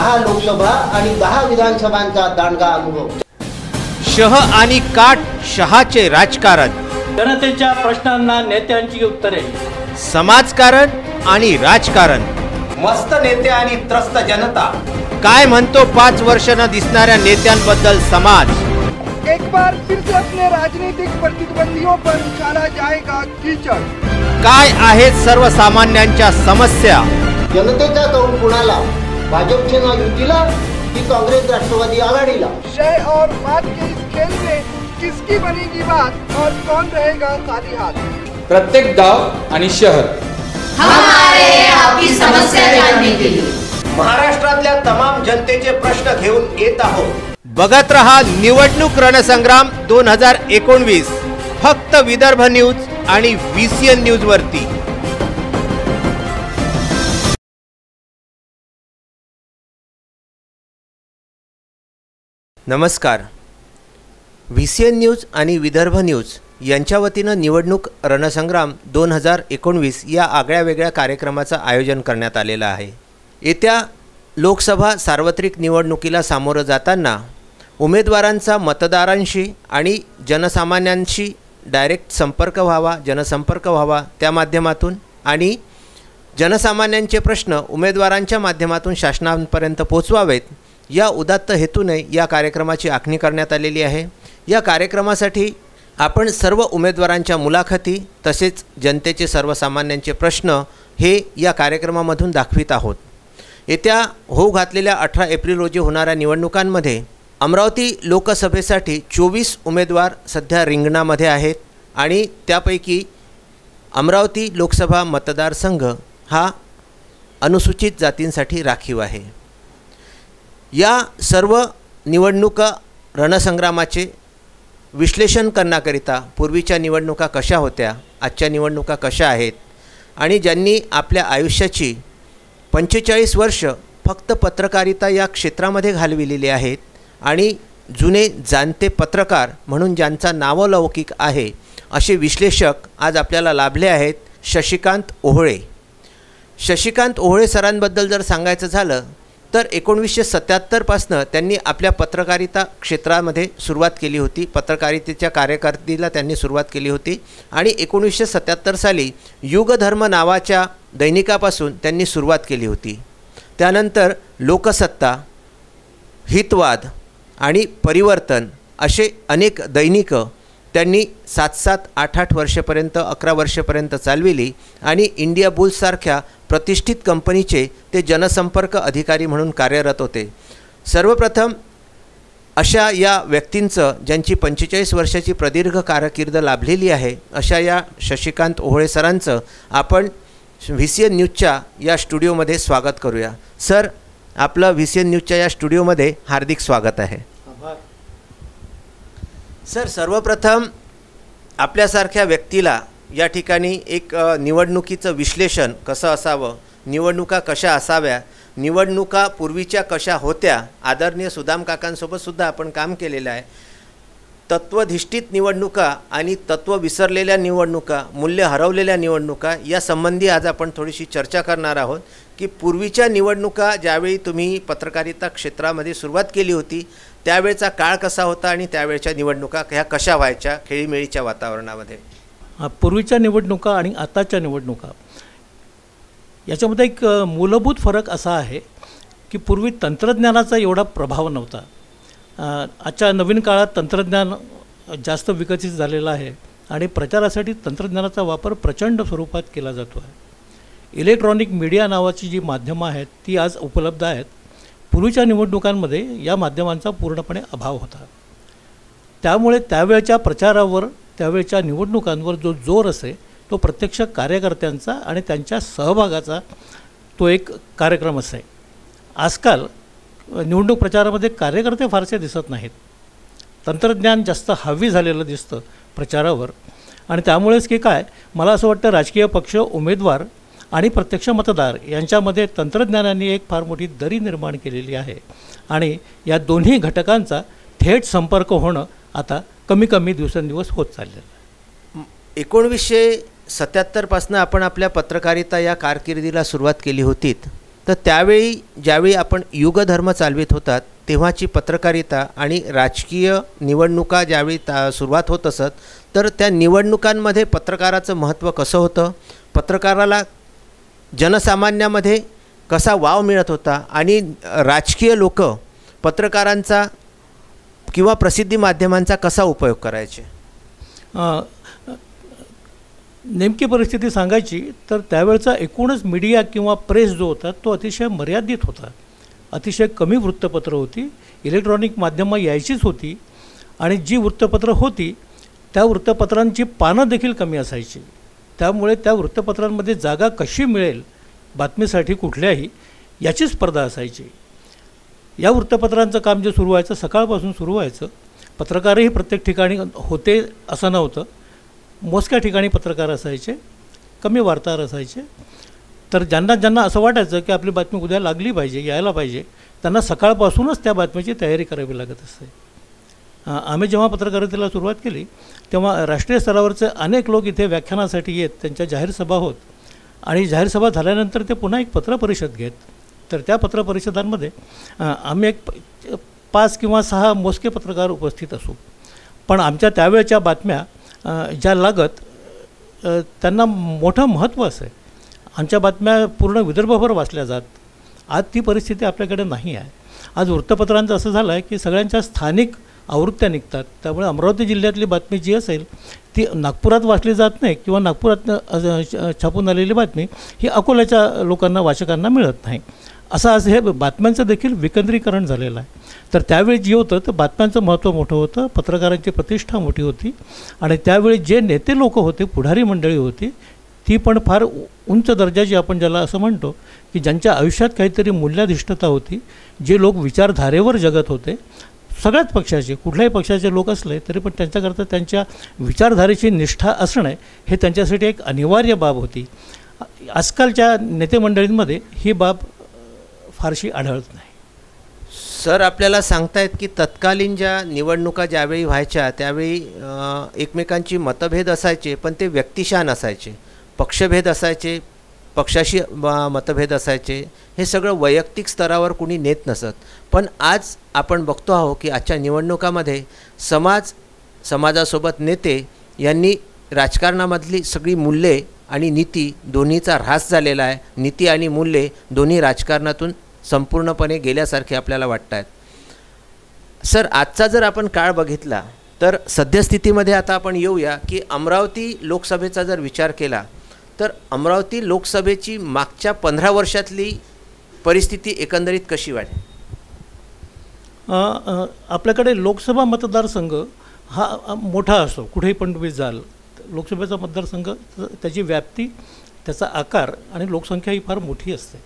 10 लोकसभा आणि 10 विधानसभांचा दांडगा अनुभव. शह आणि काट शहाचे राजकारण, जनतेच्या प्रश्नांना नेत्यांची उत्तरे, समाजकारण आणि राजकारण, मस्त नेते आणि त्रस्त जनता. काय म्हणतो 5 वर्ष न दिसणाऱ्या नेत्यांबद्दल समाज. एक बार फिर से अपने राजनीतिक प्रतिद्वंदियों पर उछाला जाएगा कीचड़. काय आहेत सर्वसामान्यांच्या समस्या. जनतेचा कौल कुणाला, भाजपचे ना युतीला की काँग्रेस राष्ट्रवादी आघाडीला. शह और मात के इस खेल में किसकी बनेगी बात और कौन रहेगा खाली हाथ. प्रत्येक गाव आणि शहर हमारे आपकी समस्या जानने के लिए महाराष्ट्रातल्या तमाम जनतेचे प्रश्न घेऊन येत आहोत. बघत रहा निवडणूक रणसंग्राम 2019 फक्त विदर्भ न्यूज आणि VCN न्यूज वरती. नमस्कार. VCN न्यूज आणि विदर्भ न्यूज यांच्या वतीनं निवडणूक रणसंग्राम 2019 या आगळ्या वेगळ्या कार्यक्रमाचं आयोजन करण्यात आलेलं आहे. येत्या लोकसभा सार्वत्रिक निवडणुकीला सामोरं जाताना उमेदवारांचा मतदारांशी आणि जनसामान्यांशी डायरेक्ट संपर्क व्हावा, जनसंपर्क व्हावा, त्या माध्यमातून आणि जनसामान्यांचे प्रश्न उमेदवारांच्या माध्यमातून शासनापर्यंत पोचवावेत या उदात्त हेतूने या कार्यक्रमाची आखणी करण्यात आलेली आहे. या कार्यक्रमासाठी आपण सर्व उमेदवारांच्या मुलाखती तसेच जनतेचे सर्वसामान्यांचे प्रश्न हे या कार्यक्रमामधून दाखवित आहोत. येत्या होऊ घातलेल्या 18 एप्रिल रोजी होणाऱ्या निवडणुकांमध्ये अमरावती लोकसभेसाठी 24 उमेदवार सध्या रिंगणामध्ये आहेत आणि त्यापैकी अमरावती लोकसभा मतदारसंघ हा अनुसूचित जातींसाठी राखीव आहे. या सर्व निवडणुका रणसंग्रामाचे विश्लेषण करण्याकरिता पूर्वीच्या निवडणुका कशा होत्या, आजच्या निवडणुका कशा आहेत आणि ज्यांनी आपल्या आयुष्याची 45 वर्ष फक्त पत्रकारिता या क्षेत्रामध्ये घालविलेली आहेत आणि जुने जाणते पत्रकार म्हणून ज्यांचा नावलौकिक आहे असे विश्लेषक आज आपल्याला लाभले आहेत. शशिकांत ओहळे. शशिकांत ओहळे सरांबद्दल जर सांगायचं झालं तर 1977 पासनं त्यांनी आपल्या पत्रकारिता क्षेत्रामध्ये सुरुवात केली होती. पत्रकारितेच्या कार्यकारितेला त्यांनी सुरुवात केली होती आणि 1977 साली युगधर्म नावाच्या दैनिकापासून त्यांनी सुरुवात केली होती. त्यानंतर लोकसत्ता, हितवाद आणि परिवर्तन असे अनेक दैनिकं त्यांनी 7-7, 8-8 वर्षापर्यंत 11 वर्षापर्यंत चालविली आणि इंडिया बुल्ससारख्या प्रतिष्ठित कंपनीचे ते जनसंपर्क अधिकारी म्हणून कार्यरत होते. सर्वप्रथम अशा या व्यक्तींचं ज्यांची 45 वर्षाची प्रदीर्घ कारकीर्द लाभलेली आहे अशा या शशिकांत ओहळे सरांचं आपण VCN न्यूजच्या या स्टुडिओमध्ये स्वागत करूया. सर, आपलं VCN न्यूजच्या या स्टुडिओमध्ये हार्दिक स्वागत आहे. सर, सर्वप्रथम आपल्यासारख्या व्यक्तीला या ठिकाणी एक निवडणुकीचं विश्लेषण कसं असावं, निवडणुका कशा असाव्या, निवडणुका पूर्वीच्या कशा होत्या, आदरणीय सुदाम काकांसोबतसुद्धा आपण काम केलेलं आहे. तत्वधिष्ठित निवडणुका आणि तत्व विसरलेल्या निवडणुका, मूल्य हरवलेल्या निवडणुका या संबंधी आज आपण थोडीशी चर्चा करणार आहोत की पूर्वीच्या निवडणुका ज्यावेळी तुम्ही पत्रकारिता क्षेत्रामध्ये सुरुवात केली होती त्यावेळचा काळ कसा होता आणि त्यावेळच्या निवडणुका ह्या कशा व्हायच्या खेळीमेळीच्या वातावरणामध्ये. पूर्वीच्या निवडणुका आणि आताच्या निवडणुका याच्यामध्ये एक मूलभूत फरक असा आहे की पूर्वी तंत्रज्ञानाचा एवढा प्रभाव नव्हता. आजच्या नवीन काळात तंत्रज्ञान जास्त विकसित झालेलं आहे आणि प्रचारासाठी तंत्रज्ञानाचा वापर प्रचंड स्वरूपात केला जातो आहे. इलेक्ट्रॉनिक मीडिया नावाची जी माध्यमं आहेत ती आज उपलब्ध आहेत. पूर्वीच्या निवडणुकांमध्ये या माध्यमांचा पूर्णपणे अभाव होता. त्यामुळे त्यावेळच्या प्रचारावर, त्यावेळच्या निवडणुकांवर जो जोर असे तो प्रत्यक्ष कार्यकर्त्यांचा आणि त्यांच्या सहभागाचा तो एक कार्यक्रम असे. आजकाल निवडणूक प्रचारामध्ये कार्यकर्ते फारसे दिसत नाहीत. तंत्रज्ञान जास्त हावी झालेलं दिसतं प्रचारावर आणि त्यामुळेच की काय, मला असं वाटतं राजकीय पक्ष, उमेदवार आणि प्रत्यक्ष मतदार यांच्यामध्ये तंत्रज्ञानाने एक फार मोठी दरी निर्माण केलेली आहे आणि या दोन्ही घटकांचा थेट संपर्क होणं आता कमी कमी दिवसेंदिवस होत चाललेलं आहे. 1977 पासून आपण आपल्या पत्रकारिता या कारकिर्दीला सुरुवात केली होती. तर त्यावेळी ज्यावेळी आपण युगधर्म चालवित होतात तेव्हाची पत्रकारिता आणि राजकीय निवडणुका ज्यावेळी सुरुवात होत असत, तर त्या निवडणुकांमध्ये पत्रकाराचं महत्त्व कसं होतं, पत्रकाराला जनसामान्यामध्ये कसा वाव मिळत होता आणि राजकीय लोक पत्रकारांचा किंवा प्रसिद्धी माध्यमांचा कसा उपयोग करायचे? नेमकी परिस्थिती सांगायची तर त्यावेळचा एकूणच मीडिया किंवा प्रेस जो होता तो अतिशय मर्यादित होता. अतिशय कमी वृत्तपत्र होती, इलेक्ट्रॉनिक माध्यमं यायचीच होती आणि जी वृत्तपत्र होती त्या वृत्तपत्रांची पानं देखील कमी असायची. त्यामुळे त्या वृत्तपत्रांमध्ये जागा कशी मिळेल बातमीसाठी कुठल्याही याची स्पर्धा असायची. या वृत्तपत्रांचं काम जे सुरू व्हायचं सकाळपासून सुरू व्हायचं. पत्रकारही प्रत्येक ठिकाणी होते असं नव्हतं, मोजक्या ठिकाणी पत्रकार असायचे, कमी वार्ताहर असायचे. तर ज्यांना असं वाटायचं की आपली बातमी उद्या लागली पाहिजे, यायला पाहिजे, त्यांना सकाळपासूनच त्या बातमीची तयारी करावी लागत असते. आम्ही जेव्हा पत्रकारितेला सुरुवात केली तेव्हा राष्ट्रीय स्तरावरचे अनेक लोक इथे व्याख्यानासाठी येत, त्यांच्या जाहीर सभा होत आणि जाहीर सभा झाल्यानंतर ते पुन्हा एक पत्रपरिषद घेत. तर त्या पत्रपरिषदांमध्ये आम्ही एक 5 किंवा 6 मोजके पत्रकार उपस्थित असू. पण आमच्या त्यावेळच्या बातम्या ज्या लागत त्यांना मोठं महत्त्व असे. आमच्या बातम्या पूर्ण विदर्भभर वाचल्या जात. आज ती परिस्थिती आपल्याकडे नाही आहे. आज वृत्तपत्रांचं असं झालं आहे की सगळ्यांच्या स्थानिक आवृत्त्या निघतात. त्यामुळे अमरावती जिल्ह्यातली बातमी जी असेल ती नागपुरात वाचली जात नाही किंवा नागपुरात छापून आलेली बातमी ही अकोल्याच्या लोकांना, वाचकांना मिळत नाही. असं आज हे बातम्यांचं देखील विकेंद्रीकरण झालेलं आहे. तर त्यावेळी जे होतं तर बातम्यांचं महत्त्व मोठं होतं, पत्रकारांची प्रतिष्ठा मोठी होती आणि त्यावेळी जे नेते लोक होते, पुढारी मंडळी होती, ती पण फार उंच दर्जाची, आपण ज्याला असं म्हणतो की ज्यांच्या आयुष्यात काहीतरी मूल्याधिष्ठता होती, जे लोक विचारधारेवर जगत होते. सगळ्याच पक्षाचे, कुठल्याही पक्षाचे लोक असले तरी पण त्यांच्याकरता त्यांच्या विचारधारेची निष्ठा असणे हे त्यांच्यासाठी एक अनिवार्य बाब होती. आजकालच्या नेतेमंडळींमध्ये ही बाब फारशी आढळत नाही. सर, आपल्याला सांगतायत की तत्कालीन ज्या निवडणुका ज्यावेळी व्हायच्या त्यावेळी एकमेकांची मतभेद असायचे, पण ते व्यक्तिशान असायचे, पक्षभेद असायचे, पक्षाशी मतभेद असायचे, हे सगळं वैयक्तिक स्तरावर कुणी नेत नसत. पण आज आपण बघतो आहोत की आजच्या निवडणुकामध्ये समाजासोबत नेते यांनी राजकारणामधली सगळी मूल्ये आणि नीती दोन्हीचा ऱ्हास झालेला आहे. नीती आणि मूल्ये दोन्ही राजकारणातून संपूर्णपणे गेल्यासारखे आपल्याला वाटत आहेत. सर, आजचा जर आपण काळ बघितला तर सद्यस्थितीमध्ये आता आपण येऊया की अमरावती लोकसभेचा जर विचार केला तर अमरावती लोकसभेची मागच्या 15 वर्षातली परिस्थिती एकंदरीत कशी वाटते? आपल्याकडे लोकसभा मतदारसंघ हा मोठा असतो. कुठेही पण तुम्ही जाल, लोकसभेचा मतदारसंघ त्याची व्याप्ती, त्याचा आकार आणि लोकसंख्या ही फार मोठी असते.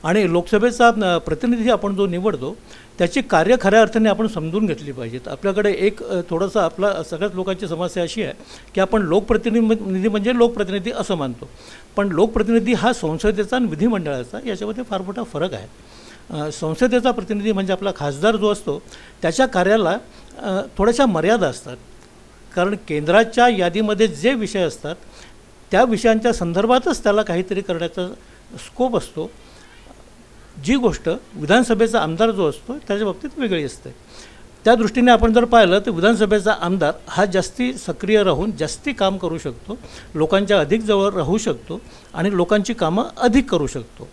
आणि लोकसभेचा प्रतिनिधी आपण जो निवडतो त्याची कार्य खऱ्या अर्थाने आपण समजून घेतली पाहिजेत. आपल्याकडे एक थोडंसं आपला सगळ्याच लोकांची समस्या अशी आहे की आपण लोकप्रतिनिधी म्हणजे लोकप्रतिनिधी असं मानतो, पण लोकप्रतिनिधी हा संसदेचा आणि विधिमंडळाचा याच्यामध्ये फार मोठा फरक आहे. संसदेचा प्रतिनिधी म्हणजे आपला खासदार जो असतो त्याच्या कार्याला थोड्याशा मर्यादा असतात, कारण केंद्राच्या यादीमध्ये जे विषय असतात त्या विषयांच्या संदर्भातच त्याला काहीतरी करण्याचा स्कोप असतो. जी गोष्ट विधानसभेचा आमदार जो असतो त्याच्या बाबतीत वेगळी असते. त्या दृष्टीने आपण जर पाहिलं तर विधानसभेचा आमदार हा जास्ती सक्रिय राहून जास्ती काम करू शकतो, लोकांच्या अधिक जवळ राहू शकतो आणि लोकांची कामं अधिक करू शकतो.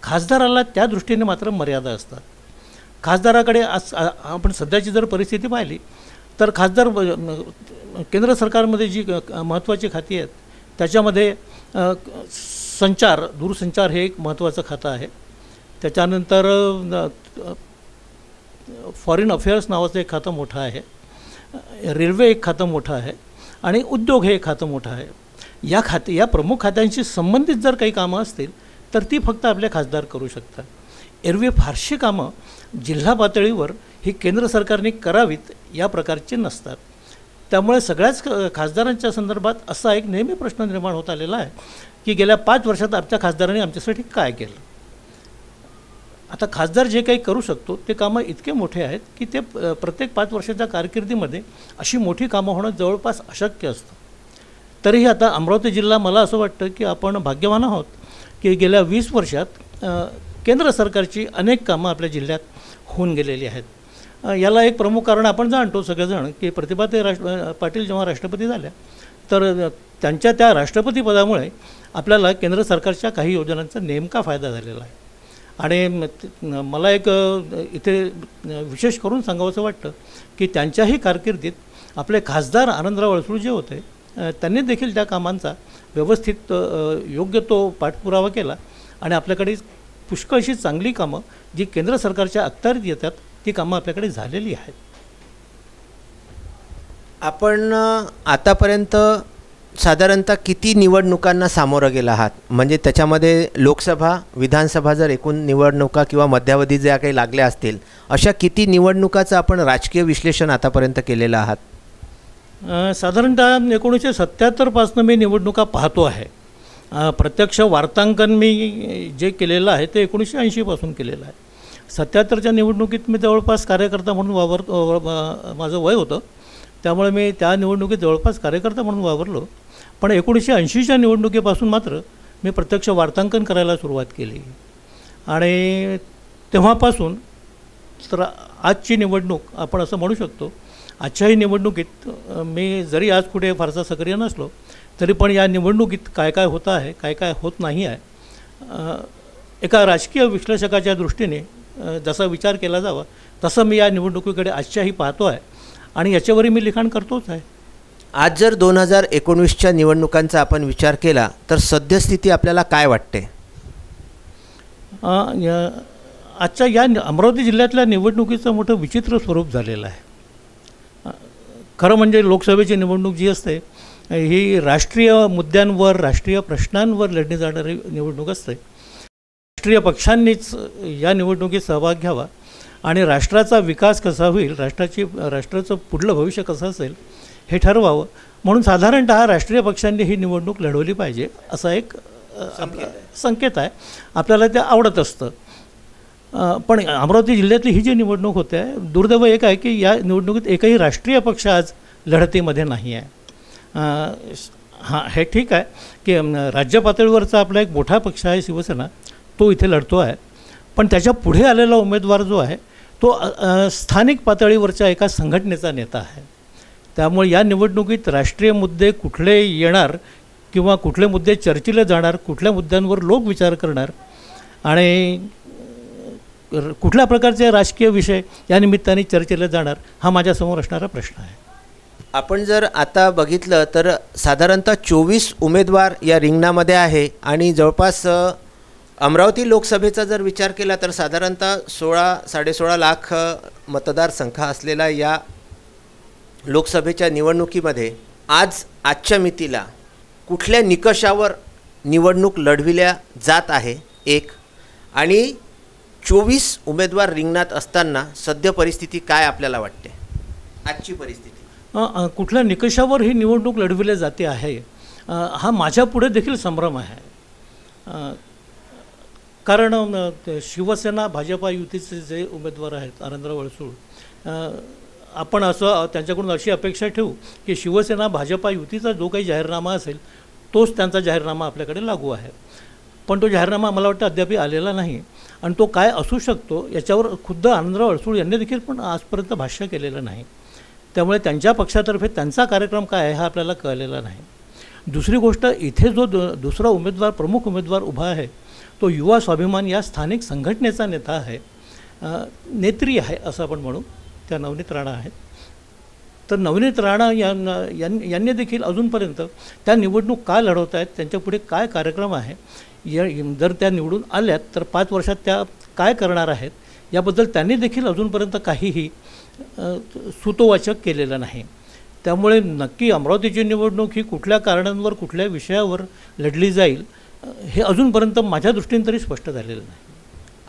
खासदाराला त्या दृष्टीने मात्र मर्यादा असतात. खासदाराकडे आज आपण सध्याची जर परिस्थिती पाहिली तर खासदार केंद्र सरकारमध्ये जी महत्त्वाची खाती आहेत त्याच्यामध्ये दूरसंचार हे एक महत्त्वाचं खातं आहे. त्याच्यानंतर फॉरेन अफेअर्स नावाचं एक खातं मोठं आहे, रेल्वे एक खातं मोठं आहे आणि उद्योग हे एक खातं मोठं आहे. या प्रमुख खात्यांशी संबंधित जर काही कामं असतील तर ती फक्त आपले खासदार करू शकतात. एरवी फारशी कामं जिल्हा पातळीवर ही केंद्र सरकारने करावीत या प्रकारची नसतात. त्यामुळे सगळ्याच खासदारांच्या संदर्भात असा एक नेहमी प्रश्न निर्माण होत आलेला आहे की गेल्या 5 वर्षात आमच्या खासदारांनी आमच्यासाठी काय केलं. आता खासदार जे काही करू शकतो ते कामं इतके मोठे आहेत की ते प्रत्येक 5 वर्षाच्या कारकिर्दीमध्ये अशी मोठी कामं होणं जवळपास अशक्य असतं. तरीही आता अमरावती जिल्हा, मला असं वाटतं की आपण भाग्यवान आहोत की गेल्या 20 वर्षात केंद्र सरकारची अनेक कामं आपल्या जिल्ह्यात होऊन गेलेली आहेत. याला एक प्रमुख कारण आपण जाणतो सगळेजण की प्रतिभाताई पाटील जेव्हा राष्ट्रपती झाल्या तर त्यांच्या त्या राष्ट्रपतीपदामुळे आपल्याला केंद्र सरकारच्या काही योजनांचा नेमका फायदा झालेला आहे. आणि मला एक इथे विशेष करून सांगावंसं वाटतं की त्यांच्याही कारकिर्दीत आपले खासदार आनंदराव अडसूळ जे होते त्यांनी देखील त्या कामांचा व्यवस्थित योग्य तो पाठपुरावा केला आणि आपल्याकडे पुष्कळशी चांगली कामं जी केंद्र सरकारच्या अखत्यारीत येतात ती कामं आपल्याकडे झालेली आहेत. आपण आतापर्यंत साधारणतः किती निवडणुकांना सामोरं गेला आहात? म्हणजे त्याच्यामध्ये लोकसभा, विधानसभा जर एकूण निवडणुका किंवा मध्यावधी ज्या काही लागल्या असतील अशा किती निवडणुकाचं आपण राजकीय विश्लेषण आतापर्यंत केलेलं आहात? साधारणतः 1977 पासून मी निवडणुका पाहतो आहे. प्रत्यक्ष वार्तांकन मी जे केलेलं आहे ते 1980 पासून केलेलं आहे. 77च्या निवडणुकीत मी जवळपास कार्यकर्ता म्हणून माझं वय होतं त्यामुळे मी त्या निवडणुकीत जवळपास कार्यकर्ता म्हणून वावरलो. पण 1980च्या निवडणुकीपासून मात्र मी प्रत्यक्ष वार्तांकन करायला सुरुवात केली आणि तेव्हापासून तर आजची निवडणूक आपण असं म्हणू शकतो. आजच्याही निवडणुकीत मी जरी आज कुठे फारसा सक्रिय नसलो तरी पण या निवडणुकीत काय काय होतं आहे, काय काय होत नाही आहे, एका राजकीय विश्लेषकाच्या दृष्टीने जसा विचार केला जावा तसं मी या निवडणुकीकडे आजच्याही पाहतो आहे आणि याच्यावरही मी लिखाण करतोच आहे. आज जर 2019च्या निवडणुकांचा आपण विचार केला तर सद्यस्थिती आपल्याला काय वाटते? आजच्या या अमरावती जिल्ह्यातल्या निवडणुकीचं मोठं विचित्र स्वरूप झालेलं आहे. खरं म्हणजे लोकसभेची निवडणूक जी असते ही राष्ट्रीय मुद्द्यांवर, राष्ट्रीय प्रश्नांवर लढली जाणारी निवडणूक असते. राष्ट्रीय पक्षांनीच या निवडणुकीत सहभाग घ्यावा आणि राष्ट्राचा विकास कसा होईल, राष्ट्राचं पुढलं भविष्य कसं असेल हे ठरवावं म्हणून साधारणतः राष्ट्रीय पक्षांनी ही निवडणूक लढवली पाहिजे असा एक संकेत आहे. आपल्याला ते आवडत असतं. पण अमरावती जिल्ह्यातली ही जी निवडणूक होते आहे दुर्दैव एक आहे की या निवडणुकीत एकही राष्ट्रीय पक्ष आज लढतीमध्ये नाही आहे. हां, हे ठीक आहे की राज्य पातळीवरचा आपला एक मोठा पक्ष आहे शिवसेना, तो इथे लढतो आहे. पण त्याच्या पुढे आलेला उमेदवार जो आहे तो स्थानिक पातळीवरच्या एका संघटनेचा नेता आहे. त्यामुळे या निवडणुकीत राष्ट्रीय मुद्दे कुठले येणार किंवा कुठले मुद्दे चर्चेले जाणार, कुठल्या मुद्द्यांवर लोक विचार करणार आणि कुठल्या प्रकारचे राजकीय विषय या निमित्ताने चर्चेला जाणार हा माझ्यासमोर असणारा प्रश्न आहे. आपण जर आता बघितलं तर साधारणतः 24 उमेदवार या रिंगणामध्ये आहे आणि जवळपास अमरावती लोकसभेचा जर विचार केला तर साधारणतः 16-16.5 लाख मतदारसंख्या असलेला या लोकसभेच्या निवडणुकीमध्ये आजच्या मितीला कुठल्या निकषावर निवडणूक लढविल्या जात आहे एक, आणि 24 उमेदवार रिंगणात असताना सद्य परिस्थिती काय आपल्याला वाटते? आजची परिस्थिती कुठल्या निकषावर ही निवडणूक लढविली जाते आहे हा माझ्या पुढे देखील संभ्रम आहे. कारण शिवसेना भाजपा युतीचे जे उमेदवार आहेत आनंदराव अडसूळ, आपण असं त्यांच्याकडून अशी अपेक्षा ठेवू की शिवसेना भाजपा युतीचा जो काही जाहीरनामा असेल तोच त्यांचा जाहीरनामा आपल्याकडे लागू आहे. पण तो जाहीरनामा मला वाटतं अद्याप आलेला नाही आणि तो काय असू शकतो याच्यावर खुद्द आनंदराव अडसूळ यांनी देखील पण आजपर्यंत भाष्य केलेलं नाही. त्यामुळे त्यांच्या पक्षातर्फे त्यांचा कार्यक्रम काय आहे हा आपल्याला कळलेला नाही. दुसरी गोष्ट, इथे जो दुसरा उमेदवार, प्रमुख उमेदवार उभा आहे तो युवा स्वाभिमान या स्थानिक संघटनेचा नेता आहे, नेत्री आहे असं आपण म्हणू. त्या नवनीत राणा आहेत. तर नवनीत राणा यांनी देखील अजूनपर्यंत त्या निवडणूक का लढवत आहेत, त्यांच्यापुढे काय कार्यक्रम आहे, जर त्या निवडून आल्यात तर 5 वर्षात त्या काय करणार आहेत याबद्दल त्यांनी देखील अजूनपर्यंत काहीही सुतोवाचक केलेलं नाही. त्यामुळे नक्की अमरावतीची निवडणूक ही कुठल्या कारणांवर, कुठल्या विषयावर लढली जाईल हे अजूनपर्यंत माझ्या दृष्टीने तरी स्पष्ट झालेलं नाही.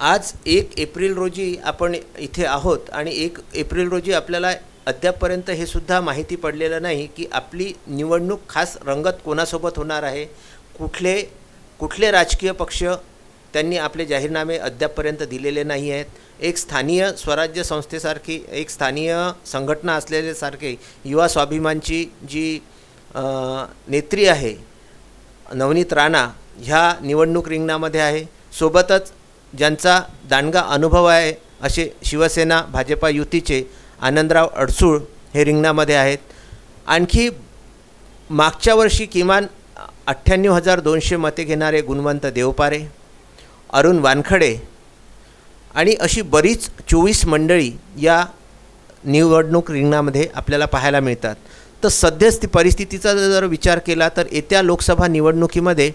आज 1 एप्रिल रोजी आपण इथे आहोत आणि 1 एप्रिल रोजी आपल्याला अद्यापपर्यंत हे सुद्धा माहिती पडलेलं नाही की आपली निवडणूक खास रंगत कोणासोबत होणार आहे, कुठले राजकीय पक्ष त्यांनी आपले जाहीरनामे अद्यापपर्यंत दिलेले नाही आहेत. एक स्थानीय स्वराज्य संस्थेसारखी, एक स्थानीय संघटना असलेल्यासारखे युवा स्वाभिमानची जी नेत्री आहे नवनीत राणा ह्या निवडणूक रिंगणामध्ये आहे. सोबतच ज्यांचा दांडगा अनुभव आहे असे शिवसेना भाजपा युतीचे आनंदराव अडसूळ हे रिंगणामध्ये आहेत. आणखी मागच्या वर्षी किमान 98,200 मते घेणारे गुणवंत देवपारे, अरुण वानखडे आणि अशी बरीच 24 मंडळी या निवडणूक रिंगणामध्ये आपल्याला पाहायला मिळतात. तर सध्याच परिस्थितीचा जर विचार केला तर येत्या लोकसभा निवडणुकीमध्ये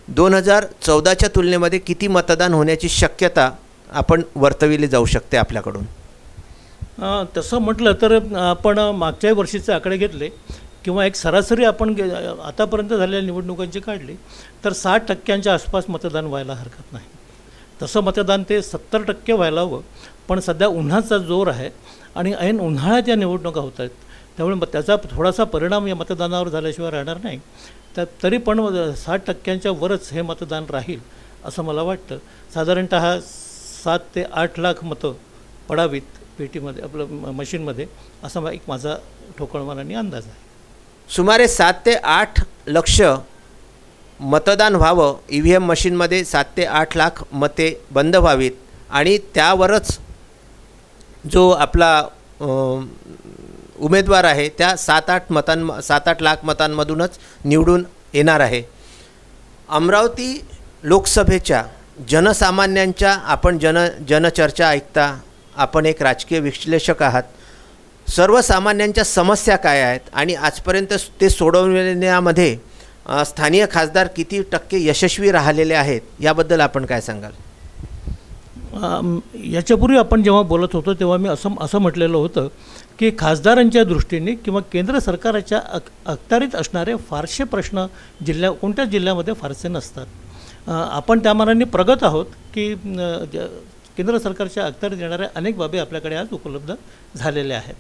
2014च्या तुलनेमध्ये किती मतदान होण्याची शक्यता आपण वर्तविली जाऊ शकते आपल्याकडून? तसं म्हटलं तर आपण मागच्या वर्षीचे आकडे घेतले किंवा एक सरासरी आपण आतापर्यंत झालेल्या निवडणुकांची काढली तर 60% आसपास मतदान व्हायला हरकत नाही. तसं मतदान ते 70% व्हायला हवं, पण सध्या उन्हाचा जोर आहे आणि ऐन उन्हाळ्यात या निवडणुका होत आहेत, त्यामुळे त्याचा थोडासा परिणाम या मतदानावर झाल्याशिवाय राहणार नाही. तरी पण 60% वरच हे मतदान राहील असं मला वाटतं. साधारणतः 7 ते 8 लाख मतं पडावीत पेटीमध्ये आपलं मशीनमध्ये, असा एक माझा ठोकळमानाने अंदाज आहे. सुमारे 7 ते 8 लक्ष मतदान व्हावं, EVM मशीनमध्ये 7 ते 8 लाख मते बंद व्हावीत आणि त्यावरच जो आपला उमेदवार आहे त्या 7-8 लाख मतांमधूनच निवडून येणार आहे. अमरावती लोकसभेच्या जनसामान्यांच्या आपण जनचर्चा ऐकता, आपण एक राजकीय विश्लेषक आहात. सर्वसामान्यांच्या समस्या काय आहेत आणि आजपर्यंत ते सोडवण्यामध्ये स्थानीय खासदार किती टक्के यशस्वी राहिलेले आहेत याबद्दल आपण काय सांगाल? याच्यापूर्वी आपण जेव्हा बोलत होतो तेव्हा मी असं म्हटलेलं होतं की खासदारांच्या दृष्टीने किंवा केंद्र सरकारच्या अखत्यारीत असणारे फारसे प्रश्न कोणत्या जिल्ह्यामध्ये फारसे नसतात. आपण त्या मानाने प्रगत आहोत की केंद्र सरकारच्या अखत्यारीत येणाऱ्या अनेक बाबी आपल्याकडे आज उपलब्ध झालेल्या आहेत.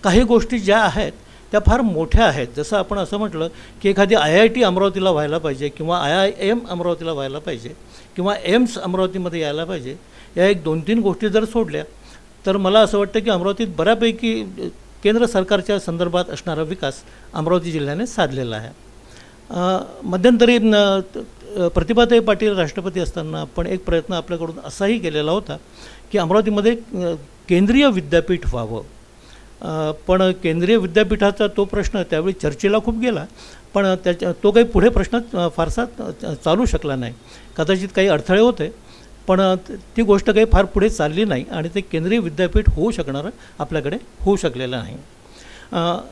काही गोष्टी ज्या आहेत त्या फार मोठ्या आहेत. जसं आपण असं म्हटलं की एखादी IIT अमरावतीला व्हायला पाहिजे किंवा IIM अमरावतीला व्हायला पाहिजे किंवा एम्स अमरावतीमध्ये यायला पाहिजे, या 1-2-3 गोष्टी जर सोडल्या तर मला असं वाटतं की अमरावतीत बऱ्यापैकी केंद्र सरकारच्या संदर्भात असणारा विकास अमरावती जिल्ह्याने साधलेला आहे. मध्यंतरी प्रतिभाताई पाटील राष्ट्रपती असताना आपण एक प्रयत्न आपल्याकडून असाही केलेला होता की अमरावतीमध्ये केंद्रीय विद्यापीठ व्हावं. पण केंद्रीय विद्यापीठाचा तो प्रश्न त्यावेळी चर्चेला खूप गेला, पण तो काही पुढे प्रश्न फारसा चालू शकला नाही. कदाचित काही अडथळे होते, पण ती गोष्ट काही फार पुढे चालली नाही आणि ते केंद्रीय विद्यापीठ होऊ शकणारं आपल्याकडे होऊ शकलेलं नाही.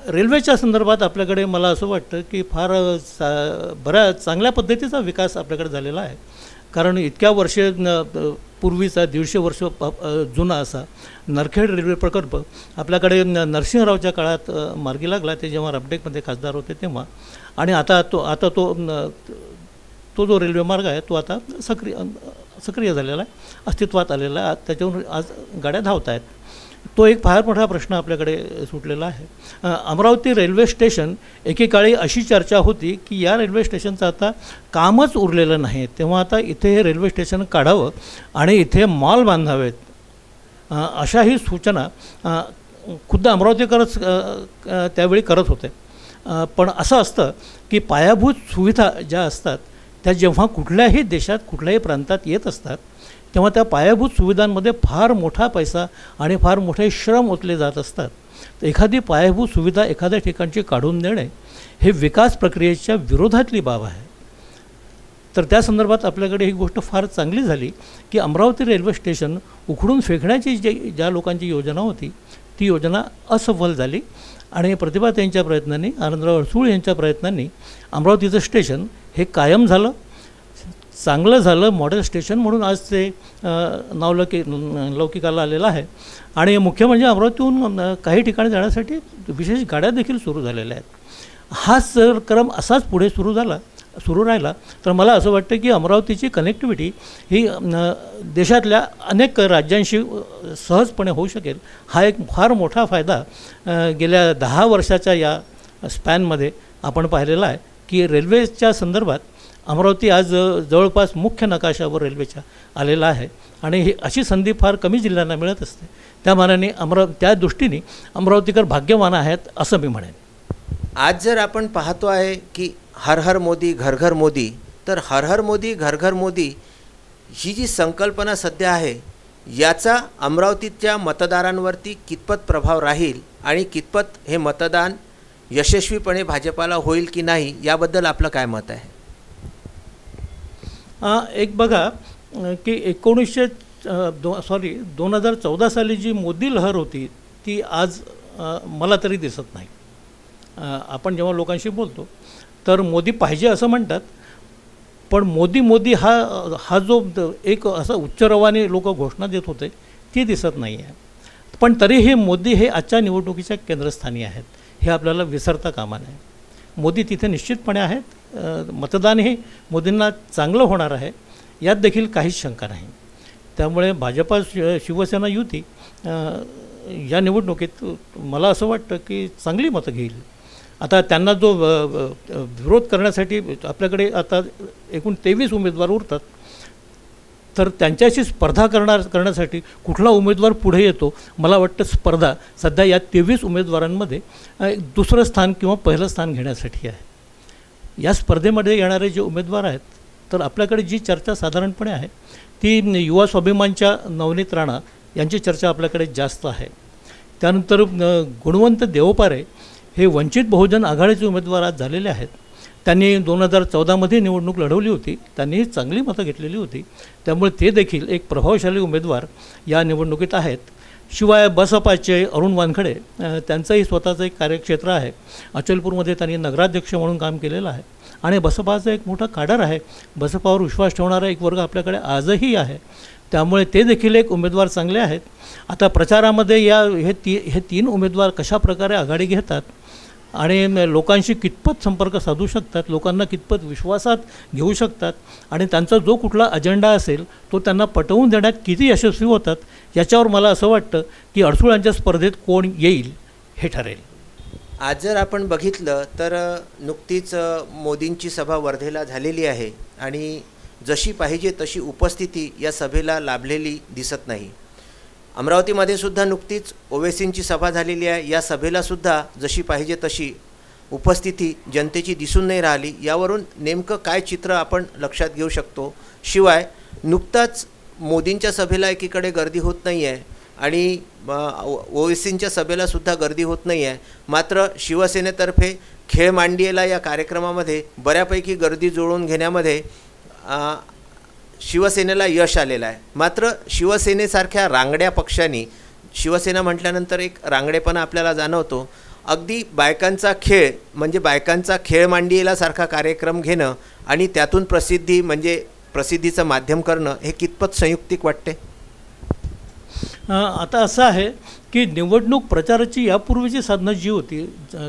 रेल्वेच्या संदर्भात आपल्याकडे मला असं वाटतं की फार बऱ्याच चांगल्या पद्धतीचा विकास आपल्याकडे झालेला आहे. कारण इतक्या वर्षे पूर्वीचा 150 वर्ष जुना असा नरखेड रेल्वे प्रकल्प आपल्याकडे नरसिंहरावच्या काळात मार्गी लागला, ते जेव्हा रामटेकमध्ये खासदार होते तेव्हा. आणि आता तो जो रेल्वे मार्ग आहे तो आता सक्रिय झालेला आहे, अस्तित्वात आलेला आहे. त्याच्यावरून आज गाड्या धावत आहेत. तो एक फार मोठा प्रश्न आपल्याकडे सुटलेला आहे. अमरावती रेल्वे स्टेशन एकेकाळी अशी चर्चा होती की या रेल्वे स्टेशनचं आता कामच उरलेलं नाही, तेव्हा आता इथे हे रेल्वे स्टेशन काढावं आणि इथे मॉल बांधावेत, अशाही सूचना खुद्द अमरावतीकरच त्यावेळी करत होते. पण असं असतं की पायाभूत सुविधा ज्या असतात त्या जेव्हा कुठल्याही देशात कुठल्याही प्रांतात येत असतात तेव्हा त्या पायाभूत सुविधांमध्ये फार मोठा पैसा आणि फार मोठे श्रम ओतले जात असतात. तर एखादी पायाभूत सुविधा एखाद्या ठिकाणची काढून देणे हे विकास प्रक्रियेच्या विरोधातली बाब आहे. तर त्या संदर्भात आपल्याकडे ही गोष्ट फार चांगली झाली की अमरावती रेल्वे स्टेशन उखडून फेकण्याची ज्या लोकांची योजना होती ती योजना असफल झाली आणि प्रतिभाताईंच्या प्रयत्नांनी, आनंदराव अडसूळ यांच्या प्रयत्नांनी अमरावतीचं स्टेशन हे कायम झालं, चांगलं झालं. मॉडेल स्टेशन म्हणून आज ते लौकिकाला आलेलं आहे. आणि मुख्य म्हणजे अमरावतीहून काही ठिकाणी जाण्यासाठी विशेष गाड्या देखील सुरू झालेल्या आहेत. हाच जर क्रम असाच पुढे सुरू राहिला तर मला असं वाटतं की अमरावतीची कनेक्टिव्हिटी ही देशातल्या अनेक राज्यांशी सहजपणे होऊ शकेल. हा एक फार मोठा फायदा गेल्या 10 वर्षाच्या या स्पॅनमध्ये आपण पाहिलेला आहे की रेल्वेच्या संदर्भात अमरावती आज जवळपास मुख्य नकाशावर रेल्वेच्या आलेला आहे आणि ही अशी संधी फार कमी जिल्ह्यांना मिळत असते. त्या मानाने त्या दृष्टीने अमरावतीकर भाग्यवान आहेत असं मी म्हणेन. आज जर आपण पाहतो आहे की हर हर मोदी घर घर मोदी, तर हर हर मोदी घर घर मोदी ही जी संकल्पना सध्या आहे याचा अमरावतीच्या मतदारांवरती कितपत प्रभाव राहील आणि कितपत हे मतदान यशस्वीपणे भाजपाला होईल की नाही याबद्दल आपलं काय मत आहे? एक बघा की 2014 साली जी मोदी लहर होती ती आज मला तरी दिसत नाही. आपण जेव्हा लोकांशी बोलतो तर मोदी पाहिजे असं म्हणतात, पण मोदी हा जो एक असा उच्चरवाने लोक घोषणा देत होते ती दिसत नाही आहे. पण तरीही मोदी हे आजच्या निवडणुकीच्या केंद्रस्थानी आहेत हे आपल्याला विसरता कामा नये. मोदी तिथे निश्चितपणे आहेत. मतदान हे मोदींना चांगलं होणार आहे यात देखील काहीच शंका नाही. त्यामुळे भाजपा शिवसेना युती या निवडणुकीत मला असं वाटतं की चांगली मतं घेईल. आता त्यांना जो विरोध करण्यासाठी आपल्याकडे आता एकूण 23 उमेदवार उरतात, तर त्यांच्याशी स्पर्धा करण्यासाठी कुठला उमेदवार पुढे येतो, मला वाटतं स्पर्धा सध्या या 23 उमेदवारांमध्ये दुसरं स्थान किंवा पहिलं स्थान घेण्यासाठी आहे. या स्पर्धेमध्ये येणारे जे उमेदवार आहेत तर आपल्याकडे जी चर्चा साधारणपणे आहे ती युवा स्वाभिमानच्या नवनीत राणा यांची चर्चा आपल्याकडे जास्त आहे. त्यानंतर गुणवंत देवपारे हे वंचित बहुजन आघाडीचे उमेदवार आज झालेले आहेत. त्यांनी 2014मध्ये निवडणूक लढवली होती, त्यांनीही चांगली मतं घेतलेली होती. त्यामुळे ते देखील एक प्रभावशाली उमेदवार या निवडणुकीत आहेत. शिवाय बसपाचे अरुण वानखडे त्यांचंही स्वतःचं एक कार्यक्षेत्र आहे. अचलपूरमध्ये त्यांनी नगराध्यक्ष म्हणून काम केलेलं आहे आणि बसपाचं एक मोठं काडर आहे. बसपावर विश्वास ठेवणारा एक वर्ग आपल्याकडे आजही आहे. त्यामुळे ते देखील एक उमेदवार चांगले आहेत. आता प्रचारामध्ये हे तीन उमेदवार कशा प्रकारे आघाडी घेतात आणि लोकांशी कितपत संपर्क साधू शकतात, लोकांना कितपत विश्वासात घेऊ शकतात आणि त्यांचा जो कुठला अजेंडा असेल तो त्यांना पटवून देण्यात किती यशस्वी होतात याच्यावर मला असं वाटतं की अडसुळांच्या स्पर्धेत कोण येईल हे ठरेल. आज जर आपण बघितलं तर नुकतीच मोदींची सभा वर्धेला झालेली आहे आणि जशी पाहिजे तशी उपस्थिती या सभेला लाभलेली दिसत नाही. अमरावतीमध्ये सुद्धा नुकतीच ओवेसींची सभा झालेली आहे. या सभेलासुद्धा जशी पाहिजे तशी उपस्थिती जनतेची दिसून नाही राहिली. यावरून नेमकं काय चित्र आपण लक्षात घेऊ शकतो? शिवाय नुकताच मोदींच्या सभेला एकीकडे गर्दी होत नाही आहे आणि ओवेसींच्या सभेलासुद्धा गर्दी होत नाही आहे, मात्र शिवसेनेतर्फे खेळ मांडियेला या कार्यक्रमामध्ये बऱ्यापैकी गर्दी जुळवून घेण्यामध्ये शिवसेनेला यश आलेलं आहे. मात्र शिवसेनेसारख्या रांगड्या पक्षांनी, शिवसेना म्हटल्यानंतर एक रांगडेपणा आपल्याला जाणवतो, अगदी बायकांचा खेळ म्हणजे बायकांचा खेळ मांडियेला सारखा कार्यक्रम घेणं आणि त्यातून प्रसिद्धी म्हणजे प्रसिद्धीचं माध्यम करणं हे कितपत संयुक्तिक वाटते? आता असं आहे की निवडणूक प्रचाराची यापूर्वीची साधनं जी होती,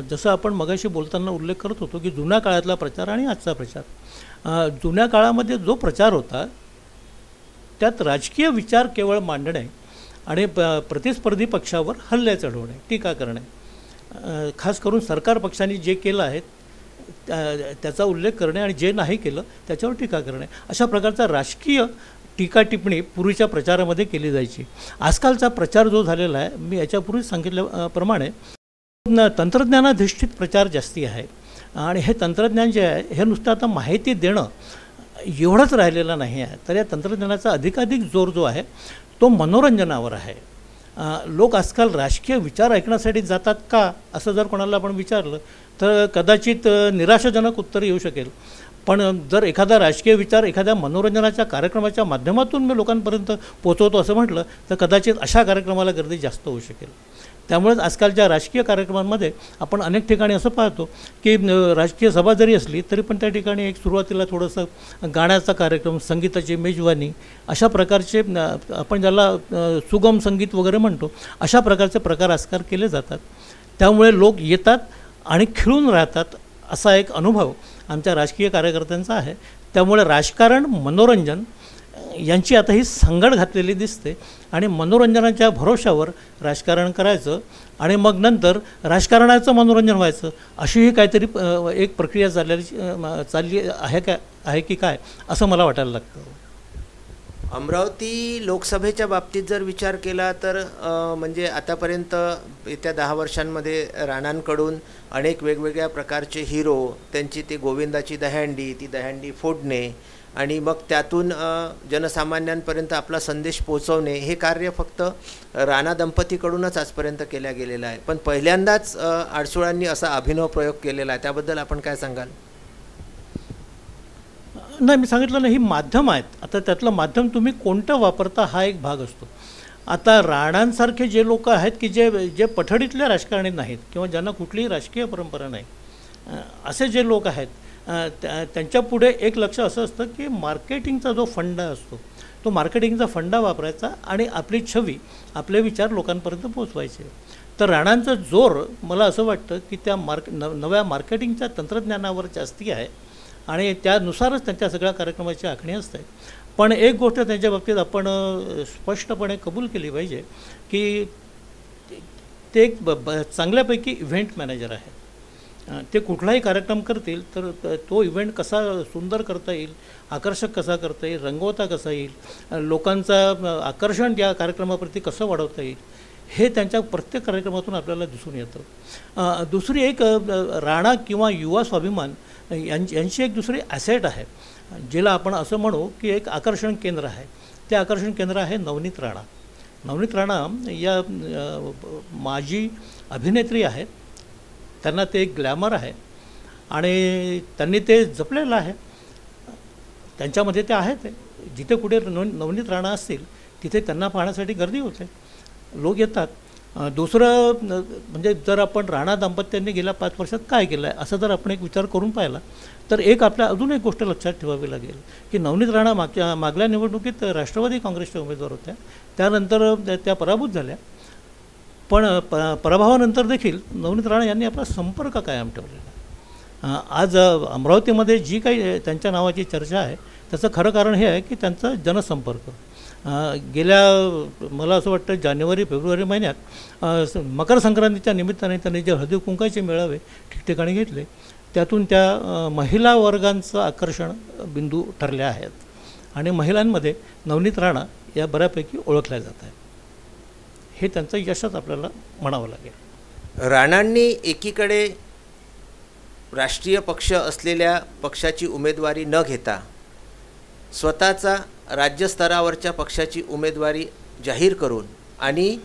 जसं आपण मगाशी बोलताना उल्लेख करत होतो की जुन्या काळातला प्रचार आणि आजचा प्रचार. जुन्या काळामध्ये जो प्रचार होता त्यात राजकीय विचार केवळ मांडणे आणि प्रतिस्पर्धी पक्षावर हल्ले चढवणे, टीका करणे, खास करून सरकार पक्षांनी जे केलं आहे त्याचा उल्लेख करणे आणि जे नाही केलं त्याच्यावर टीका करणे, अशा प्रकारचा राजकीय टीका टिप्पणी पूर्वीच्या प्रचारामध्ये केली जायची. आजकालचा प्रचार जो झालेला आहे, मी याच्यापूर्वी सांगितल्याप्रमाणे तंत्रज्ञानाधिष्ठित प्रचार जास्ती आहे आणि हे तंत्रज्ञान जे आहे हे नुसतं आता माहिती देणं एवढंच राहिलेलं नाही आहे, तर या तंत्रज्ञानाचा अधिकाधिक जोर जो आहे तो मनोरंजनावर आहे. लोक आजकाल राजकीय विचार ऐकण्यासाठी जातात का असं जर कोणाला आपण विचारलं तर कदाचित निराशाजनक उत्तर येऊ शकेल. पण जर एखादा राजकीय विचार एखाद्या मनोरंजनाच्या कार्यक्रमाच्या माध्यमातून मी लोकांपर्यंत पोचवतो असं म्हटलं तर कदाचित अशा कार्यक्रमाला गर्दी जास्त होऊ शकेल. त्यामुळेच आजकालच्या राजकीय कार्यक्रमांमध्ये आपण अनेक ठिकाणी असं पाहतो की राजकीय सभा जरी असली तरी पण त्या ठिकाणी एक सुरुवातीला थोडंसं गाण्याचा कार्यक्रम, संगीताची मेजवानी, अशा प्रकारचे आपण ज्याला सुगम संगीत वगैरे म्हणतो अशा प्रकारचे प्रकार आजकाल केले जातात. त्यामुळे लोक येतात आणि खिळून राहतात असा एक अनुभव आमच्या राजकीय कार्यकर्त्यांचा आहे. त्यामुळे राजकारण, मनोरंजन यांची आता ही सांगड घातलेली दिसते आणि मनोरंजनाच्या भरोशावर राजकारण करायचं आणि मग नंतर राजकारणाचं मनोरंजन व्हायचं अशी ही काहीतरी एक प्रक्रिया चालली आहे की काय असं मला वाटायला लागतं. अमरावती लोकसभेच्या बाबतीत जर विचार केला तर म्हणजे आतापर्यंत येत्या 10 वर्षांमध्ये राणांकडून अनेक वेगवेगळ्या प्रकारचे हिरो, त्यांची ती गोविंदाची दहीहंडी, ती दहीहंडी फोडणे आणि मग त्यातून जनसामान्यांपर्यंत आपला संदेश पोहोचवणे, हे कार्य फक्त राणा दंपतीकडूनच आजपर्यंत केल्या गेलेलं आहे. पण पहिल्यांदाच आडसुळांनी असा अभिनव प्रयोग केलेला आहे, त्याबद्दल आपण काय सांगाल? नाही, मी सांगितलं ना, ही माध्यम आहेत. आता त्यातलं माध्यम तुम्ही कोणतं वापरता हा एक भाग असतो. आता राणांसारखे जे लोक आहेत की जे पठडीतल्या राजकारणी नाहीत किंवा ज्यांना कुठलीही राजकीय परंपरा नाही, असे जे लोक आहेत, त्यांच्यापुढे एक लक्ष असं असतं की मार्केटिंगचा जो फंडा असतो, तो मार्केटिंगचा फंडा वापरायचा आणि आपली छवी, आपले विचार लोकांपर्यंत पोचवायचे. तर राणांचा जोर मला असं वाटतं की त्या नव्या मार्केटिंगच्या तंत्रज्ञानावर जास्ती आहे आणि त्यानुसारच त्यांच्या सगळ्या कार्यक्रमाची आखणी असते. पण एक गोष्ट त्यांच्या बाबतीत आपण स्पष्टपणे कबूल केली पाहिजे की ते एक चांगल्यापैकी इव्हेंट मॅनेजर आहे. ते कुठलाही कार्यक्रम करतील तर तो इव्हेंट कसा सुंदर करता येईल, आकर्षक कसा करता येईल, रंगवता कसा येईल, लोकांचं आकर्षण या कार्यक्रमाप्रती कसं वाढवता येईल, हे त्यांच्या प्रत्येक कार्यक्रमातून आपल्याला दिसून येतं. दुसरी एक राणा किंवा युवा स्वाभिमान यांची एक दुसरी ॲसेट आहे, जिला आपण असं म्हणू की एक आकर्षण केंद्र आहे. ते आकर्षण केंद्र आहे नवनीत राणा. नवनीत राणा या माजी अभिनेत्री आहेत. त्यांना ते एक ग्लॅमर आहे आणि त्यांनी ते जपलेलं आहे. त्यांच्यामध्ये ते आहेत. जिथे कुठे नवनीत राणा असतील तिथे त्यांना पाहण्यासाठी गर्दी होते, लोक येतात. दुसरं म्हणजे जर आपण राणा दाम्पत्यांनी गेल्या 5 वर्षात काय केलं आहे असं जर आपण एक विचार करून पाहिला तर आपल्या अजून एक गोष्ट लक्षात ठेवावी लागेल की नवनीत राणा मागल्या निवडणुकीत राष्ट्रवादी काँग्रेसच्या उमेदवार होत्या. त्यानंतर त्या पराभूत झाल्या. पण पराभवानंतर देखील नवनीत राणा यांनी आपला संपर्क कायम ठेवलेला. आज अमरावतीमध्ये जी काही त्यांच्या नावाची चर्चा आहे त्याचं खरं कारण हे आहे की त्यांचा जनसंपर्क. गेल्या मला असं वाटतं जानेवारी-फेब्रुवारी महिन्यात मकर संक्रांतीच्या निमित्ताने त्यांनी जे हळदी कुंकाचे मेळावे ठिकठिकाणी घेतले, त्यातून त्या महिला वर्गांचं आकर्षण बिंदू ठरले आहेत आणि महिलांमध्ये नवनीत राणा या बऱ्यापैकी ओळखल्या जात आहेत. हे त्यांचं यशच आपल्याला म्हणावं लागेल. राणांनी एकीकडे राष्ट्रीय पक्ष असलेल्या पक्षाची उमेदवारी न घेता स्वतःचा राज्यस्तरावरच्या पक्षाची उमेदवारी जाहीर करून आणि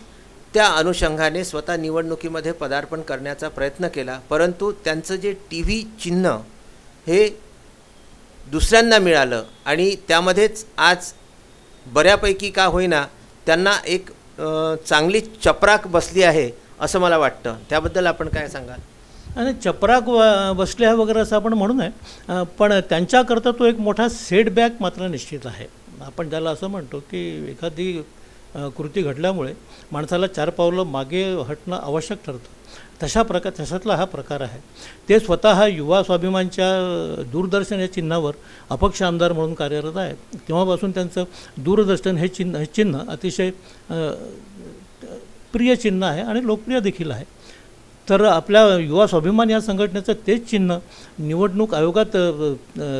त्या अनुषंगाने स्वतः निवडणुकीमध्ये पदार्पण करण्याचा प्रयत्न केला. परंतु त्यांचं जे TV चिन्ह हे दुसऱ्यांना मिळालं आणि त्यामध्येच आज बऱ्यापैकी का होईना त्यांना एक चांगली चपराक बसली आहे असं मला वाटतं. त्याबद्दल आपण काय सांगाल? आणि चपराक बसल्या वगैरे असं आपण म्हणू नये, पण त्यांच्याकरता तो एक मोठा सेटबॅक मात्र निश्चित आहे. आपण त्याला असं म्हणतो की एखादी कृती घडल्यामुळे माणसाला 4 पावलं मागे हटणं आवश्यक ठरतं. तशातला हा प्रकार आहे. ते स्वतः युवा स्वाभिमानच्या दूरदर्शन या चिन्हावर अपक्ष आमदार म्हणून कार्यरत आहेत. तेव्हापासून त्यांचं दूरदर्शन हे चिन्ह अतिशय प्रिय चिन्ह आहे आणि लोकप्रिय देखील आहे. तर आपल्या युवा स्वाभिमान या संघटनेचं तेच चिन्ह निवडणूक आयोगात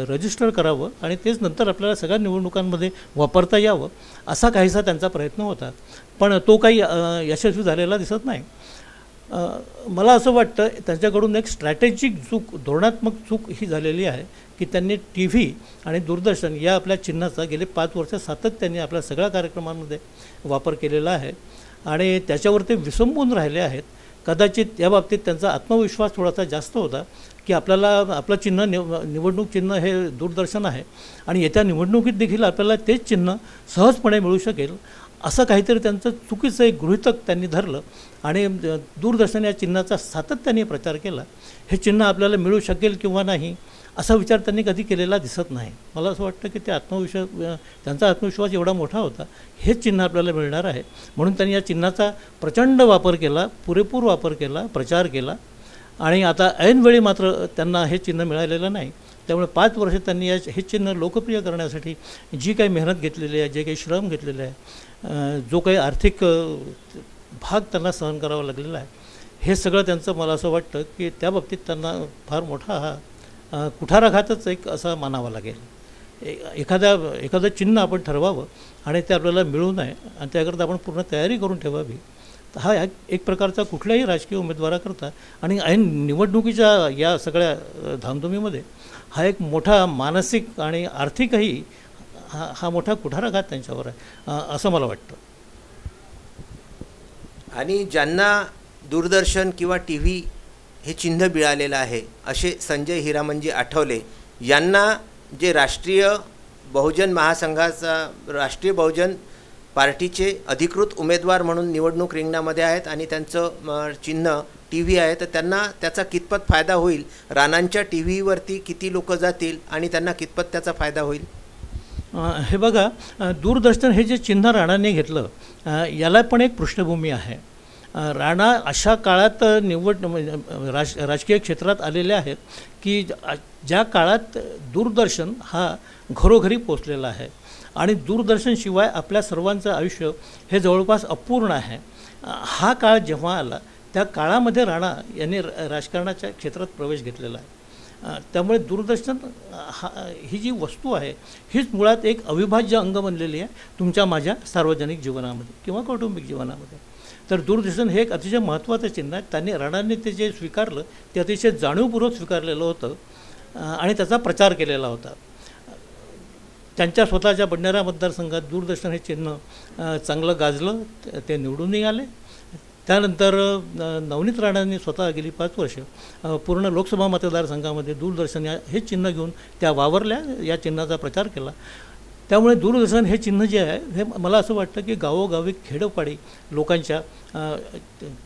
रजिस्टर करावं आणि तेच नंतर आपल्याला सगळ्या निवडणुकांमध्ये वापरता यावं असा काहीसा त्यांचा प्रयत्न होता. पण तो काही यशस्वी झालेला दिसत नाही. मला असं वाटतं त्यांच्याकडून एक स्ट्रॅटेजिक चूक, धोरणात्मक चूक ही झालेली आहे की त्यांनी TV आणि दूरदर्शन या आपल्या चिन्हाचा गेले 5 वर्ष सातत्याने आपल्या सगळ्या कार्यक्रमांमध्ये वापर केलेला आहे आणि त्याच्यावर ते विसंबून राहिले आहेत. कदाचित या बाबतीत त्यांचा आत्मविश्वास थोडासा जास्त होता की आपलं चिन्ह निवडणूक चिन्ह हे दूरदर्शन आहे आणि येत्या निवडणुकीत देखील आपल्याला तेच चिन्ह सहजपणे मिळू शकेल असं काहीतरी त्यांचं चुकीचं एक गृहीतक त्यांनी धरलं आणि दूरदर्शन या चिन्हाचा सातत्याने प्रचार केला. हे चिन्ह आपल्याला मिळू शकेल किंवा नाही असा विचार त्यांनी कधी केलेला दिसत नाही. मला असं वाटतं की ते त्यांचा आत्मविश्वास एवढा मोठा होता, हेच चिन्ह आपल्याला मिळणार आहे म्हणून त्यांनी या चिन्हाचा प्रचंड वापर केला, पुरेपूर वापर केला, प्रचार केला आणि आता ऐनवेळी मात्र त्यांना हे चिन्ह मिळालेलं नाही. त्यामुळे 5 वर्ष त्यांनी हे चिन्ह लोकप्रिय करण्यासाठी जी काही मेहनत घेतलेली आहे, जे काही श्रम घेतलेले आहे, जो काही आर्थिक भाग त्यांना सहन करावा लागलेला आहे, हे सगळं त्यांचं मला असं वाटतं की त्या बाबतीत त्यांना फार मोठा हा कुठाराघातच एक असा मानावा लागेल. एखादं चिन्ह आपण ठरवावं आणि ते आपल्याला मिळू नये आणि त्याकरता आपण पूर्ण तयारी करून ठेवावी. हा एक प्रकारचा कुठल्याही राजकीय उमेदवाराकरता आणि ऐन निवडणुकीच्या या सगळ्या धामधुमीमध्ये हा एक मोठा मानसिक आणि आर्थिकही हा मोठा कुठाराघात त्यांच्यावर आहे असं मला वाटतं. आणि ज्यांना दूरदर्शन किंवा टी व्ही हे चिन्ह मिळालेलं आहे असे संजय हिरामनजी आठवले यांना जे राष्ट्रीय बहुजन महासंघाचा राष्ट्रीय बहुजन पार्टीचे अधिकृत उमेदवार म्हणून निवडणूक रिंगणामध्ये आहेत आणि त्यांचं चिन्ह टी व्ही आहे, तर त्यांना त्याचा कितपत फायदा होईल? राणांच्या टी व्हीवरती किती लोक जातील आणि त्यांना कितपत त्याचा फायदा होईल? हे बघा, दूरदर्शन हे जे चिन्ह राणांनी घेतलं याला पण एक पृष्ठभूमी आहे. राणा अशा काळात राजकीय क्षेत्रात आलेले आहेत की ज्या काळात दूरदर्शन हा घरोघरी पोचलेला आहे आणि दूरदर्शनशिवाय आपल्या सर्वांचं आयुष्य हे जवळपास अपूर्ण आहे. हा काळ जेव्हा आला त्या काळामध्ये राणा यांनी राजकारणाच्या क्षेत्रात प्रवेश घेतलेला आहे. त्यामुळे दूरदर्शन ही जी वस्तू आहे हीच मुळात एक अविभाज्य अंग बनलेली आहे तुमच्या माझ्या सार्वजनिक जीवनामध्ये किंवा कौटुंबिक जीवनामध्ये. तर दूरदर्शन हे एक अतिशय महत्त्वाचं चिन्ह आहे. राणांनी ते जे स्वीकारलं ते अतिशय जाणीवपूर्वक स्वीकारलेलं होतं आणि त्याचा प्रचार केलेला होता. त्यांच्या स्वतःच्या बंजारा मतदारसंघात दूरदर्शन हे चिन्ह चांगलं गाजलं, ते निवडूनही आले. त्यानंतर नवनीत राणांनी स्वतः गेली 5 वर्ष पूर्ण लोकसभा मतदारसंघामध्ये दूरदर्शन हे चिन्ह घेऊन त्या वावरल्या, या चिन्हाचा प्रचार केला. त्यामुळे दूरदर्शन हे चिन्ह जे आहे हे मला असं वाटतं की गावोगावी खेडोपाडी लोकांच्या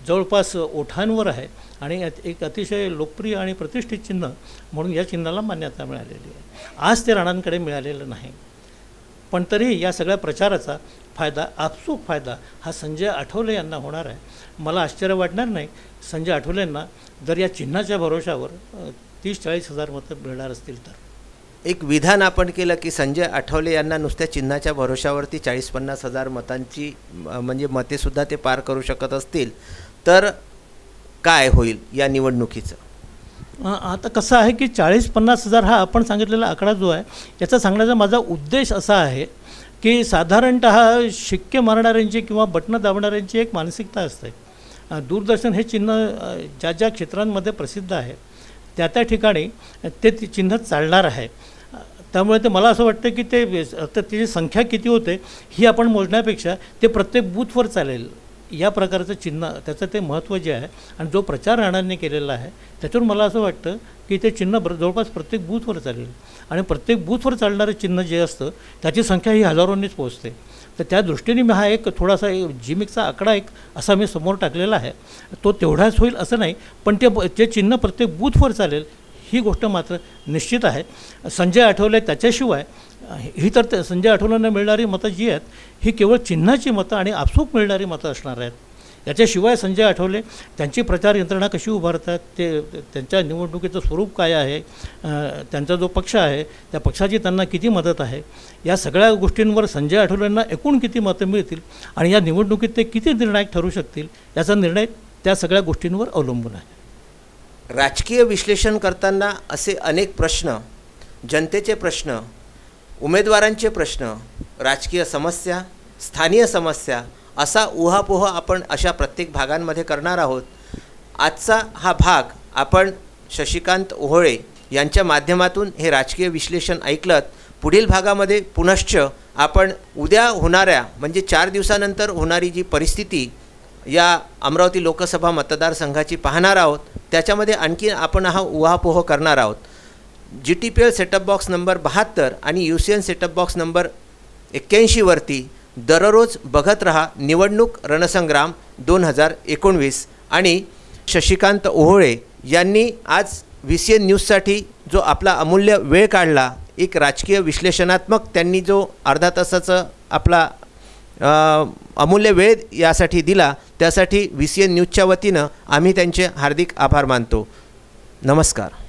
जवळपास ओठांवर आहे आणि एक अतिशय लोकप्रिय आणि प्रतिष्ठित चिन्ह म्हणून या चिन्हाला मान्यता मिळालेली आहे. आज ते राणांकडे मिळालेलं नाही, पण तरी या सगळ्या प्रचाराचा फायदा, आपसूक फायदा हा संजय आठवले यांना होणार आहे. मला आश्चर्य वाटणार नाही संजय आठवलेंना जर या चिन्हाच्या भरोशावर 30-40 हजार मतं मिळणार असतील तर. एक विधान आपण केलं की संजय आठवले यांना नुसत्या चिन्हाच्या भरोशावरती 40-50 हजार मतांची म्हणजे मतेसुद्धा ते पार करू शकत असतील तर काय होईल या निवडणुकीचं? आता कसं आहे की 40-50 हजार हा आपण सांगितलेला आकडा जो आहे याचा सांगण्याचा माझा उद्देश असा आहे की साधारणतः शिक्के मारणाऱ्यांची किंवा बटणं दाबणाऱ्यांची एक मानसिकता असते. दूरदर्शन हे चिन्ह ज्या ज्या क्षेत्रांमध्ये प्रसिद्ध आहे त्या ठिकाणी ते चिन्ह चालणार आहे. त्यामुळे ते मला असं वाटतं की त्याची संख्या किती होते ही आपण मोजण्यापेक्षा ते प्रत्येक बूथवर चालेल या प्रकारचं चिन्ह, त्याचं ते महत्त्व जे आहे आणि जो प्रचार राणांनी केलेला आहे त्याच्यावर मला असं वाटतं की ते चिन्ह जवळपास प्रत्येक बूथवर चालेल आणि प्रत्येक बूथवर चालणारं चिन्ह जे असतं त्याची संख्या ही हजारोंनीच पोहोचते. तर त्या दृष्टीने मी हा एक थोडासा जिमिकचा आकडा एक असा मी समोर टाकलेला आहे. तो तेवढाच होईल असं नाही, पण ते चिन्ह प्रत्येक बूथवर चालेल ही गोष्ट मात्र निश्चित आहे. संजय आठवले त्याच्याशिवाय ही तर संजय आठवलेंना मिळणारी मतं जी आहेत ही केवळ चिन्हाची मतं आणि आपसूक मिळणारी मतं असणार आहेत. याच्याशिवाय संजय आठवले त्यांची प्रचार यंत्रणा कशी उभारतात, ते त्यांच्या निवडणुकीचं स्वरूप काय आहे, त्यांचा जो पक्ष आहे त्या पक्षाची त्यांना किती मदत आहे, या सगळ्या गोष्टींवर संजय आठवलेंना एकूण किती मतं मिळतील आणि या निवडणुकीत ते किती निर्णायक ठरू शकतील याचा निर्णय त्या सगळ्या गोष्टींवर अवलंबून आहे. राजकीय विश्लेषण करताना असे अनेक प्रश्न, जनतेचे प्रश्न, उमेदवारांचे प्रश्न, राजकीय समस्या, स्थानीय समस्या असा उहापोह आपण अशा प्रत्येक भागांमध्ये करणार आहोत. आजचा हा भाग आपण शशिकांत ओहोळे यांच्या माध्यमातून हे राजकीय विश्लेषण ऐकलत. पुढील भागामध्ये पुनश्च आपण उद्या होणाऱ्या म्हणजे 4 दिवसानंतर होणारी जी परिस्थिती या अमरावती लोकसभा मतदारसंघाची पाहणार आहोत. त्याच्यामध्ये आणखी आपण हा उहापोह करणार आहोत. GTPL सेटअप बॉक्स नंबर 72 आणि UCN सेटअप बॉक्स नंबर 81 वरती दररोज बघत रहा निवडणूक रणसंग्राम 2019. आणि शशिकांत ओहोळे यांनी आज VCN न्यूजसाठी जो आपला अमूल्य वेळ काढला, एक राजकीय विश्लेषणात्मक त्यांनी जो अर्धा तासाचा आपला अमूल्य वेळ यासाठी दिला, त्यासाठी VCN न्यूजच्या वतीनं आम्ही त्यांचे हार्दिक आभार मानतो. नमस्कार.